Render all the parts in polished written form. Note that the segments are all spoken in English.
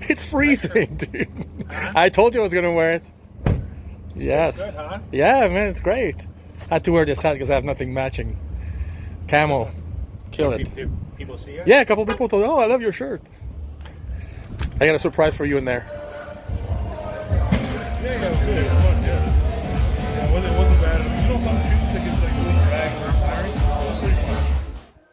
It's freezing, dude. I told you I was gonna wear it. Yes. Good, huh? Yeah, man, it's great. I had to wear this hat because I have nothing matching. Camel. Kill it. Did people see it? Yeah, a couple people told me, oh, I love your shirt. I got a surprise for you in there. Yeah, it was good. It was fun, yeah. It wasn't bad. You know, some people think it's like really drag or tiring. It was pretty fun.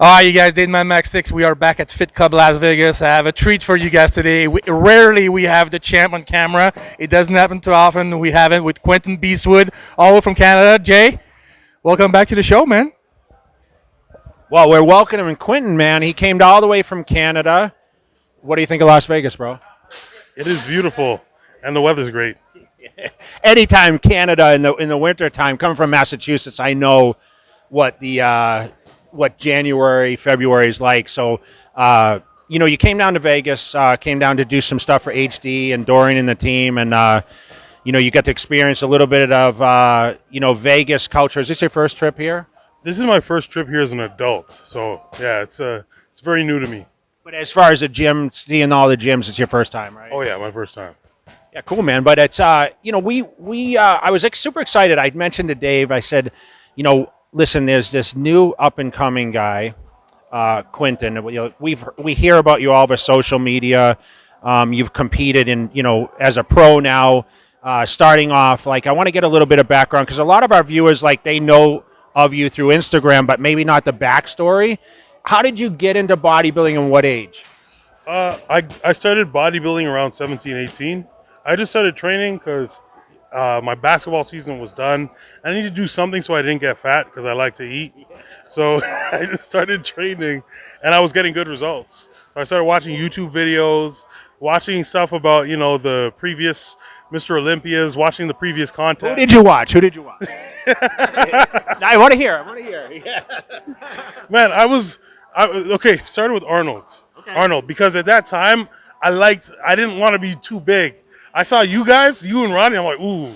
All right, you guys, Dave Man Max 6. We are back at Fit Club Las Vegas. I have a treat for you guys today. Rarely we have the champ on camera. It doesn't happen too often. We have it with Quinton Beastwood, all the way from Canada. Jay, welcome back to the show, man. Well, we're welcoming Quinton, man. He came all the way from Canada. What do you think of Las Vegas, bro? It is beautiful, and the weather's great. Anytime Canada in the winter time, coming from Massachusetts, I know what the what January, February is like. So, you came down to Vegas, came down to do some stuff for HD and Dorian and the team, and you got to experience a little bit of Vegas culture. Is this your first trip here? This is my first trip here as an adult, so yeah, it's very new to me. But as far as the gym, seeing all the gyms, it's your first time, right? Oh yeah, my first time. Yeah, cool, man. But it's I was super excited. I mentioned to Dave, I said, listen, there's this new up and coming guy, Quinton. We hear about you all over social media. You've competed as a pro now. Starting off, I want to get a little bit of background because a lot of our viewers they know of you through Instagram, but maybe not the backstory. How did you get into bodybuilding and what age? I started bodybuilding around 17, 18. I just started training because my basketball season was done. I needed to do something so I didn't get fat because I like to eat. So I just started training, and I was getting good results. So I started watching YouTube videos, watching stuff about, the previous Mr. Olympias, watching the previous content. Who did you watch? I want to hear. Yeah. Man, started with Arnold. Okay. Arnold, because at that time, I didn't want to be too big. I saw you guys, you and Ronnie, I'm like, ooh,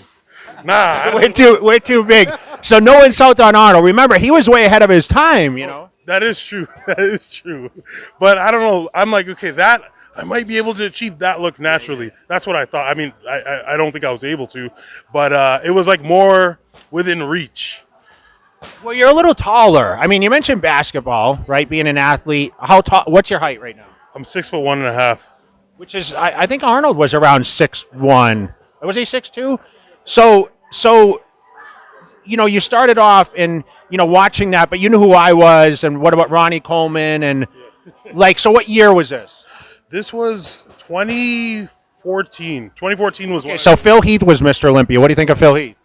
nah. We're too big. So no insult on Arnold. Remember, he was way ahead of his time, That is true. That is true. But I don't know. I'm like, okay, I might be able to achieve that look naturally. That's what I thought. I mean, I don't think I was able to, but it was more within reach. Well, you're a little taller. I mean, you mentioned basketball, right? Being an athlete. How tall? What's your height right now? I'm 6'1.5". Which is, I think Arnold was around 6'1". Was he 6'2"? So you started off and watching that, but you knew who I was, and what about Ronnie Coleman, and so what year was this? This was 2014. 2014 was Okay, so Phil Heath was Mr. Olympia. What do you think of Phil Heath?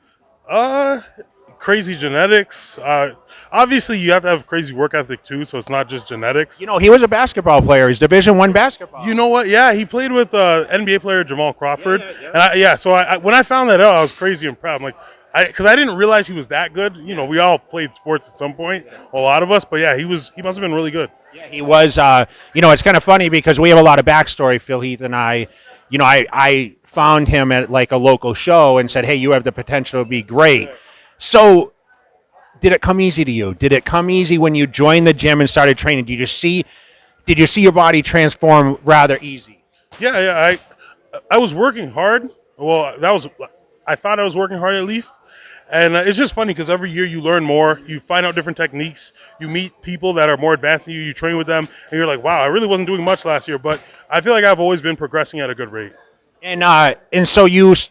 Crazy genetics. Obviously, you have to have crazy work ethic too, so it's not just genetics. He was a basketball player. He's Division I basketball. You know what? Yeah, he played with NBA player Jamal Crawford. Yeah. And so when I found that out, I was crazy and proud. I'm like, because I didn't realize he was that good. We all played sports at some point, a lot of us. But yeah, he must have been really good. Yeah, he was. It's kind of funny because we have a lot of backstory. Phil Heath and I found him at a local show and said, "Hey, you have the potential to be great." So, did it come easy to you? Did it come easy when you joined the gym and started training? Did you see your body transform rather easy? Yeah. I was working hard. Well, I thought I was working hard at least. And it's just funny because every year you learn more. You find out different techniques. You meet people that are more advanced than you. You train with them, and you're like, wow, I really wasn't doing much last year, but I feel like I've always been progressing at a good rate. And so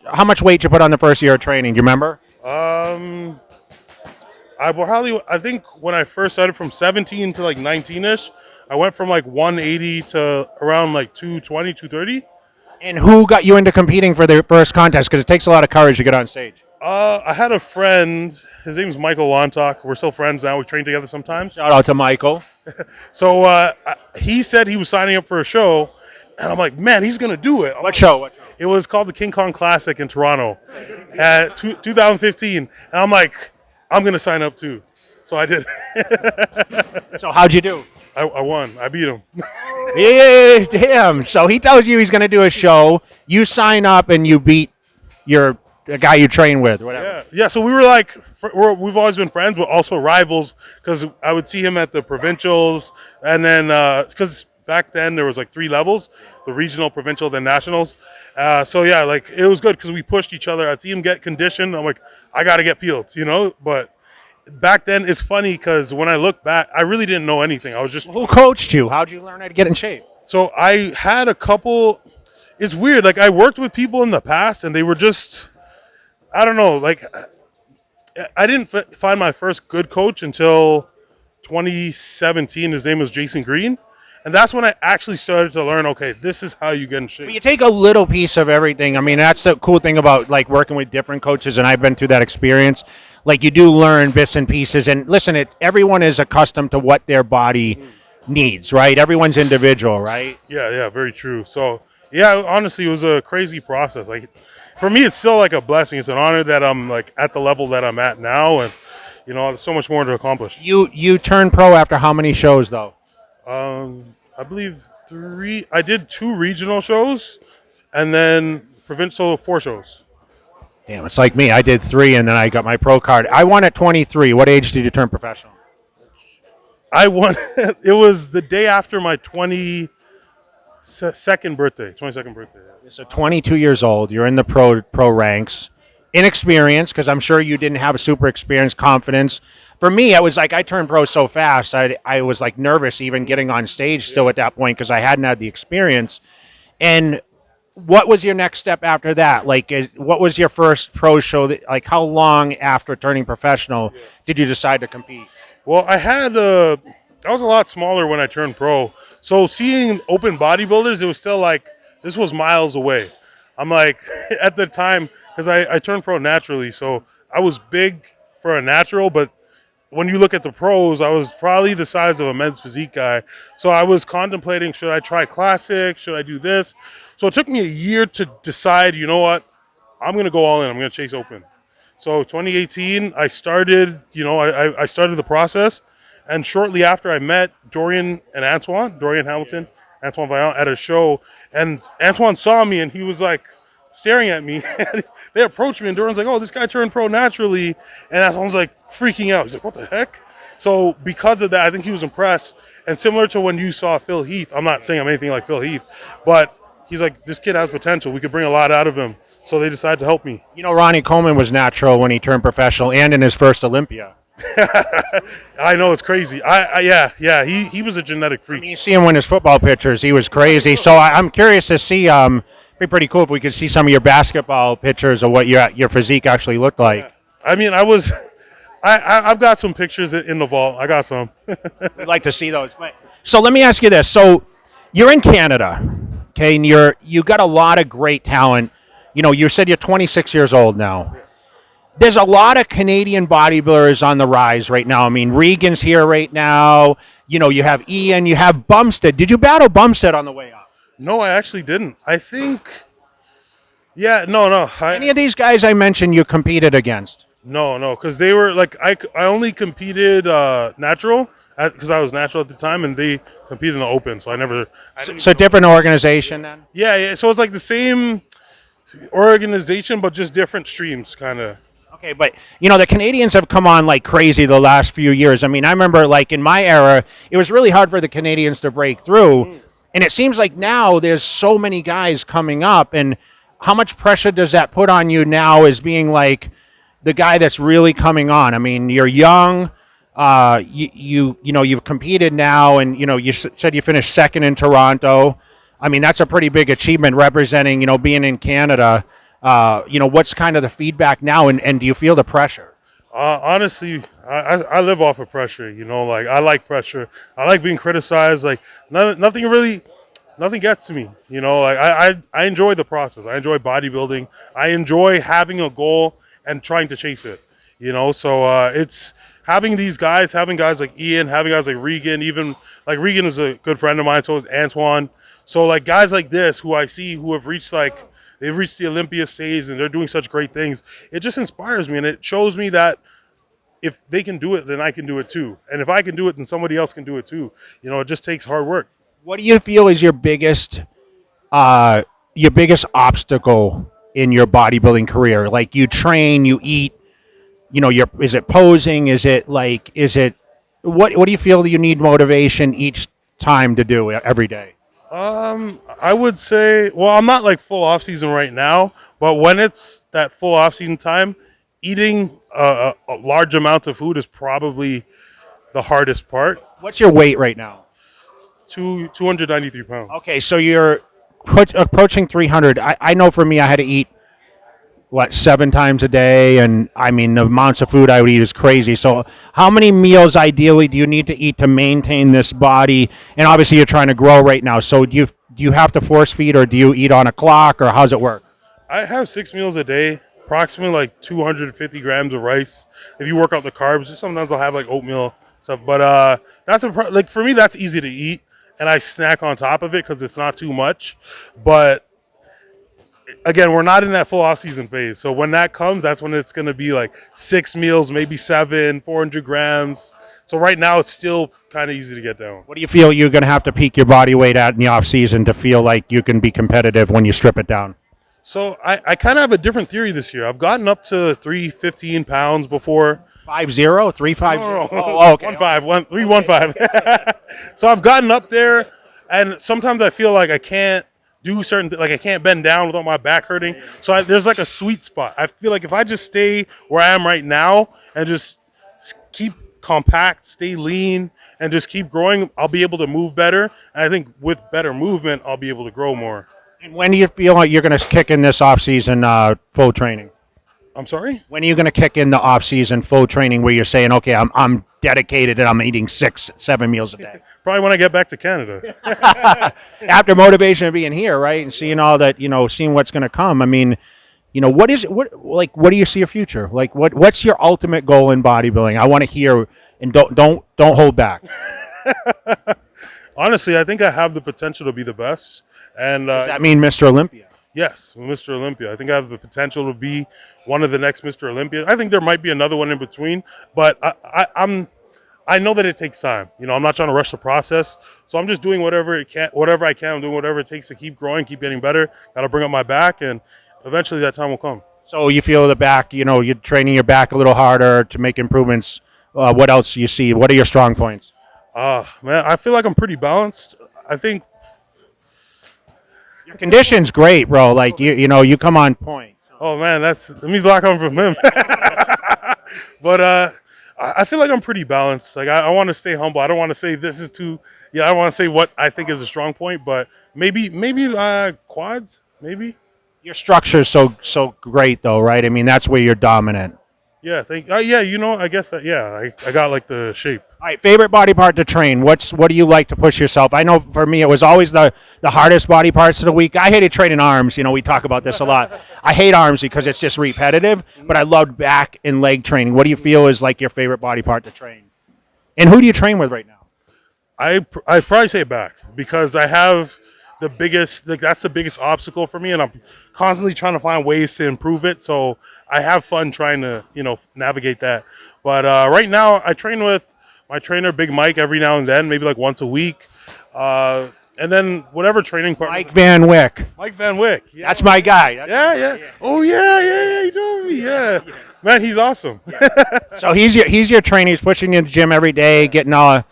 how much weight you put on the first year of training? Do you remember? I think when I first started from 17 to 19ish, I went from 180 to around 220, 230. And who got you into competing for the first contest? Because it takes a lot of courage to get on stage. I had a friend. His name is Michael Lontock. We're still friends now. We train together sometimes. Shout out to Michael. So he said he was signing up for a show, and I'm like, man, he's gonna do it. What show? It was called the King Kong Classic in Toronto, 2015. And I'm like, I'm gonna sign up too. So I did. So how'd you do? I won. I beat him. Yeah, damn. So he tells you he's going to do a show. You sign up and you beat the guy you train with, whatever. Yeah. So we were we've always been friends, but also rivals because I would see him at the provincials, and then because back then there was like 3 levels: the regional, provincial, then nationals. So yeah, like it was good because we pushed each other. I'd see him get conditioned. I'm like, I got to get peeled, But back then it's funny because when I look back, I really didn't know anything. I was just Who coached you? How'd you learn how to get in shape? so I had a couple. It's weird. Like I worked with people in the past, and they were just, I don't know. Like I didn't find my first good coach until 2017. His name was Jason Green. And that's when I actually started to learn, okay, this is how you get in shape. You take a little piece of everything. I mean, that's the cool thing about like working with different coaches, and I've been through that experience. Like you do learn bits and pieces, and listen, everyone is accustomed to what their body needs, right? Everyone's individual, right? Yeah, very true. So, yeah, honestly, it was a crazy process. Like, for me, it's still like a blessing. It's an honor that I'm like at the level that I'm at now, and there's so much more to accomplish. You turned pro after how many shows, though? I believe 3. I did 2 regional shows, and then provincial 4 shows. Damn, it's like me. I did 3, and then I got my pro card. I won at 23. What age did you turn professional? I won. It was the day after my 22nd birthday. So 22 years old. You're in the pro ranks. Inexperienced, because I'm sure you didn't have a super experienced confidence. For me, it was like I turned pro so fast. I was like nervous even getting on stage still at that point because I hadn't had the experience. And what was your next step after that? Like, what was your first pro show? Like, how long after turning professional did you decide to compete? Well, I was a lot smaller when I turned pro. So seeing open bodybuilders, it was still like, this was miles away. I'm like, at the time, because I turned pro naturally, so I was big for a natural, but when you look at the pros, I was probably the size of a men's physique guy. So I was contemplating, should I try classic? Should I do this? So it took me a year to decide, you know what? I'm going to go all in. I'm going to chase open. So 2018, I started, I started the process. And shortly after, I met Dorian Hamilton, Antoine Vaillant at a show. And Antoine saw me, and he was like staring at me. They approached me, and Dorian's like, oh, this guy turned pro naturally. And Antoine's like freaking out. He's like, what the heck? So because of that, I think he was impressed. And similar to when you saw Phil Heath, I'm not saying I'm anything like Phil Heath, but he's like, this kid has potential. We could bring a lot out of him. So they decided to help me. Ronnie Coleman was natural when he turned professional and in his first Olympia. I know, it's crazy. Yeah. He was a genetic freak. I mean, you see him win his football pictures. He was crazy. So I'm curious to see. It'd be pretty cool if we could see some of your basketball pictures of what your physique actually looked like. I mean, I've got some pictures in the vault. I got some. We'd like to see those. So let me ask you this. So you're in Canada, okay, and you got a lot of great talent. You said you're 26 years old now. There's a lot of Canadian bodybuilders on the rise right now. I mean, Regan's here right now. You have Ian, you have Bumstead. Did you battle Bumstead on the way up? No, I actually didn't. I think, no. Any of these guys I mentioned you competed against? No, because they were like, I only competed natural because I was natural at the time, and they competed in the open, so I never. So different organization then? Yeah. So it's like the same organization, but just different streams, kind of. Okay, but the Canadians have come on like crazy the last few years. I mean, I remember like in my era, it was really hard for the Canadians to break through. And it seems like now there's so many guys coming up. And how much pressure does that put on you now as being like the guy that's really coming on? I mean, you're young. You've competed now, and you said you finished second in Toronto. I mean, that's a pretty big achievement representing, being in Canada. What's kind of the feedback now, and do you feel the pressure? Honestly, I live off of pressure. Like I like pressure. I like being criticized. Like nothing gets to me. Like I enjoy the process. I enjoy bodybuilding. I enjoy having a goal and trying to chase it. So it's having guys like Ian, having guys like Regan. Even like Regan is a good friend of mine. So is Antoine. So like guys like this who I see who have reached they've reached the Olympia stage and they're doing such great things. It just inspires me, and it shows me that if they can do it, then I can do it too. And if I can do it, then somebody else can do it too. It just takes hard work. What do you feel is your biggest obstacle in your bodybuilding career? Like you train, you eat, is it posing? What do you feel that you need motivation each time to do it every day? I would say, well, I'm not like full off season right now, but when it's that full off season time, eating a large amount of food is probably the hardest part. What's your weight right now? 293 pounds. Okay, so you're approaching 300. I know for me, I had to eat, 7 times a day, and I mean the amounts of food I would eat is crazy. So how many meals ideally do you need to eat to maintain this body? And obviously you're trying to grow right now, so do you have to force feed, or do you eat on a clock, or how's it work? I have 6 meals a day, approximately like 250 grams of rice. If you work out the carbs, sometimes I'll have like oatmeal stuff. But that's like for me, that's easy to eat, and I snack on top of it because it's not too much. But again, we're not in that full off season phase. So when that comes, that's when it's going to be like 6 meals, maybe 7, 400 grams. So right now it's still kind of easy to get down. What do you feel you're going to have to peak your body weight at in the off season to feel like you can be competitive when you strip it down? So I kind of have a different theory this year. I've gotten up to 315 pounds before. 5-0, 3-5. No. Oh, okay. 315. So I've gotten up there, and sometimes I feel like I can't do like I can't bend down without my back hurting. So there's like a sweet spot. I feel like if I just stay where I am right now and just keep compact, stay lean, and just keep growing, I'll be able to move better. And I think with better movement, I'll be able to grow more. And when do you feel like you're going to kick in this off-season full training? I'm sorry? When are you going to kick in the off-season full training where you're saying, okay, I'm dedicated and I'm eating 6-7 meals a day? Probably when I get back to Canada. After motivation of being here, right, and seeing all that, seeing what's going to come. I mean, what do you see your future? Like, what's your ultimate goal in bodybuilding? I want to hear, and don't hold back. Honestly, I think I have the potential to be the best. And Does that mean Mr. Olympia? Yes, Mr. Olympia. I think I have the potential to be one of the next Mr. Olympia. I think there might be another one in between, but I know that it takes time. I'm not trying to rush the process, so I'm just doing whatever I can. I'm doing whatever it takes to keep growing, keep getting better. Got to bring up my back, and eventually that time will come. So you feel the back, you're training your back a little harder to make improvements. What else do you see? What are your strong points? Man, I feel like I'm pretty balanced. I think your condition's great, bro. Like you come on point. Oh man, that means a lot coming from him. But I feel like I'm pretty balanced. Like I want to stay humble. I don't want to say this is too. I don't want to say what I think is a strong point, but maybe quads, maybe. Your structure's so great, though, right? I mean, that's where you're dominant. Yeah, I guess that. Yeah, I got like the shape. All right, favorite body part to train. What do you like to push yourself? I know for me, it was always the hardest body parts of the week. I hated training arms. We talk about this a lot. I hate arms because it's just repetitive, but I loved back and leg training. What do you feel is like your favorite body part to train? And who do you train with right now? I'd probably say back because I have the biggest, that's the biggest obstacle for me, and I'm constantly trying to find ways to improve it. So I have fun trying to, navigate that. But right now, I train with my trainer, Big Mike, every now and then, maybe like once a week. And then whatever training partner. Mike Van Wyck. Mike Van Wyck. Yeah. That's my guy. Yeah. Oh, yeah. He told me. Yeah. Man, he's awesome. So he's your trainer. He's pushing you in the gym every day, getting all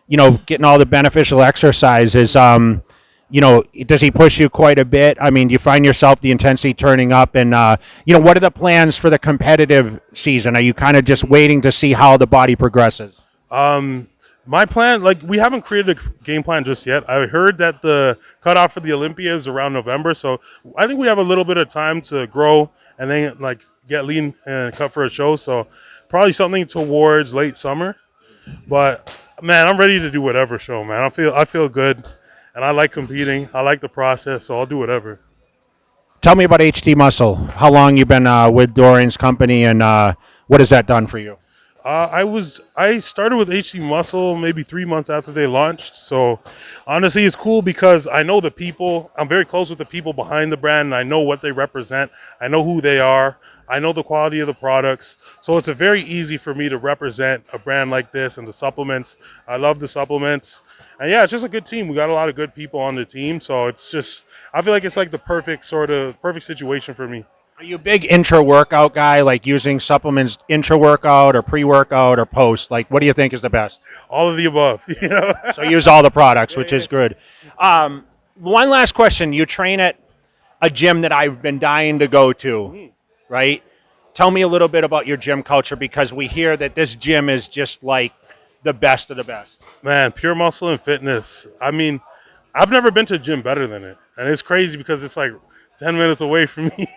the beneficial exercises. Does he push you quite a bit? I mean, do you find yourself the intensity turning up? And, what are the plans for the competitive season? Are you kind of just waiting to see how the body progresses? My plan, we haven't created a game plan just yet. I heard that the cutoff for the Olympia is around November. So I think we have a little bit of time to grow and then, get lean and cut for a show. So probably something towards late summer. But, man, I'm ready to do whatever show, man. I feel good. And I like competing. I like the process, so I'll do whatever. Tell me about HT Muscle. How long you been with Dorian's company, and what has that done for you? I started with HT Muscle maybe 3 months after they launched. So honestly, it's cool because I know the people. I'm very close with the people behind the brand, and I know what they represent. I know who they are. I know the quality of the products. So it's very easy for me to represent a brand like this and the supplements. I love the supplements. And yeah, it's just a good team. We got a lot of good people on the team. So I feel like it's like the perfect situation for me. Are you a big intra-workout guy, like using supplements intra-workout or pre-workout or post? Like, what do you think is the best? All of the above. So you use all the products, which is good. One last question. You train at a gym that I've been dying to go to, right? Tell me a little bit about your gym culture, because we hear that this gym is just like the best of the best. Man, pure muscle and fitness. I mean, I've never been to a gym better than it. And it's crazy because it's like 10 minutes away from me.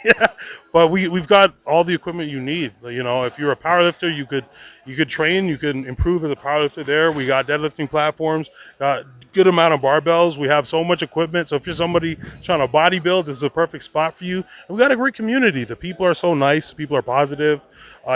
But we've got all the equipment you need. You know, if you're a powerlifter, you could train, you can improve as a powerlifter there. We got deadlifting platforms, got good amount of barbells. We have so much equipment. So if you're somebody trying to bodybuild, this is a perfect spot for you. And we got a great community. The people are so nice. People are positive.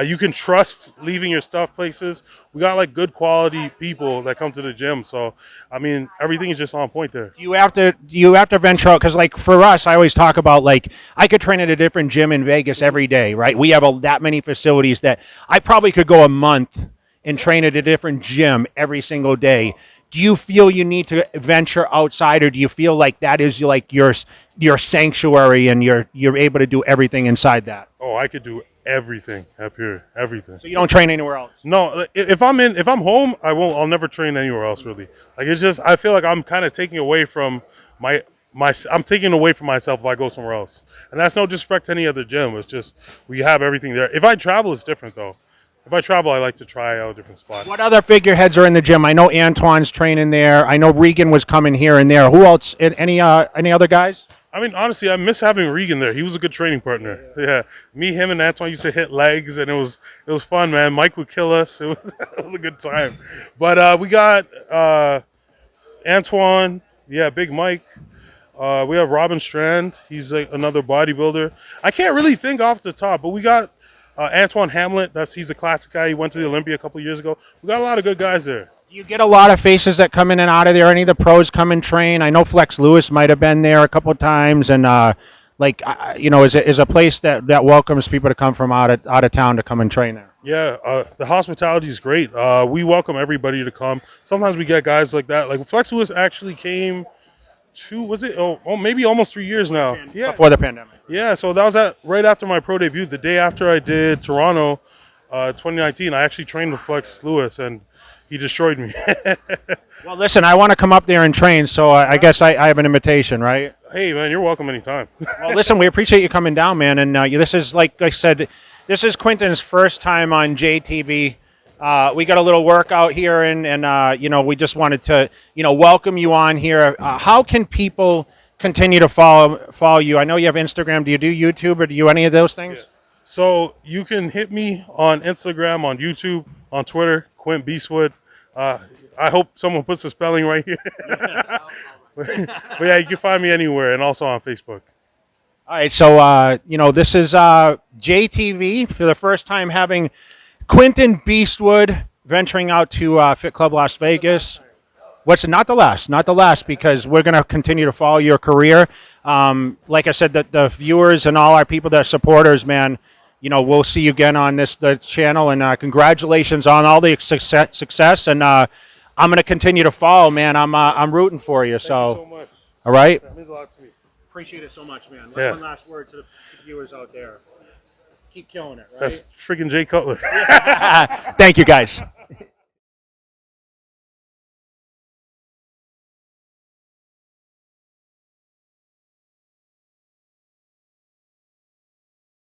You can trust leaving your stuff places. We got like good quality people that come to the gym. So, I mean, everything is just on point there. You have to venture out, because like for us, I always talk about like I could train at a different gym in Vegas every day, right? We have that many facilities that I probably could go a month and train at a different gym every single day. Do you feel you need to venture outside, or do you feel like that is like your sanctuary and you're able to do everything inside that? Oh, I could do everything up here, everything. So you don't train anywhere else? No, if I'm home, I'll never train anywhere else really. Like it's just, I feel like I'm kind of taking away from I'm taking away from myself if I go somewhere else. And that's no disrespect to any other gym. It's just, we have everything there. If I travel, it's different though. If I travel, I like to try out different spots. What other figureheads are in the gym? I know Antoine's training there. I know Regan was coming here and there. Who else? Any other guys? I mean, honestly, I miss having Regan there. He was a good training partner. Yeah, me, him, and Antoine used to hit legs, and it was fun, man. Mike would kill us. It was a good time. But we got Antoine. Yeah, Big Mike. We have Robin Strand. He's like another bodybuilder. I can't really think off the top, but we got Antoine Hamlet. He's a classic guy. He went to the Olympia a couple of years ago. We got a lot of good guys there. You get a lot of faces that come in and out of there. Any of the pros come and train? I know Flex Lewis might have been there a couple of times, and is a place that welcomes people to come from out of town to come and train there. Yeah, the hospitality is great. We welcome everybody to come. Sometimes we get guys like that. Like Flex Lewis actually came maybe almost 3 years now. Yeah, before the pandemic. Yeah, so that was right after my pro debut. The day after I did Toronto, 2019, I actually trained with Flex Lewis, and he destroyed me. Well, listen, I want to come up there and train, so I guess I have an invitation, right? Hey, man, you're welcome anytime. Well, listen, we appreciate you coming down, man. And this is, like I said, this is Quinton's first time on JTV. We got a little workout here, and we just wanted to, welcome you on here. How can people continue to follow you? I know you have Instagram. Do you do YouTube, or do you any of those things? Yeah. So you can hit me on Instagram, on YouTube, on Twitter, Quinton Beastwood. I hope someone puts the spelling right here. But yeah, you can find me anywhere, and also on Facebook. All right, so this is JTV for the first time having Quinton Beastwood venturing out to Fit Club Las Vegas. Not the last, because we're going to continue to follow your career. Like I said, the viewers and all our people that are supporters, man, we'll see you again on the channel, and congratulations on all the success. And I'm going to continue to follow, man. I'm rooting for you. Thank you so much. All right. That means a lot to me. Appreciate it so much, man. Yeah. One last word to the viewers out there. Keep killing it, right? That's freaking Jay Cutler. Thank you, guys.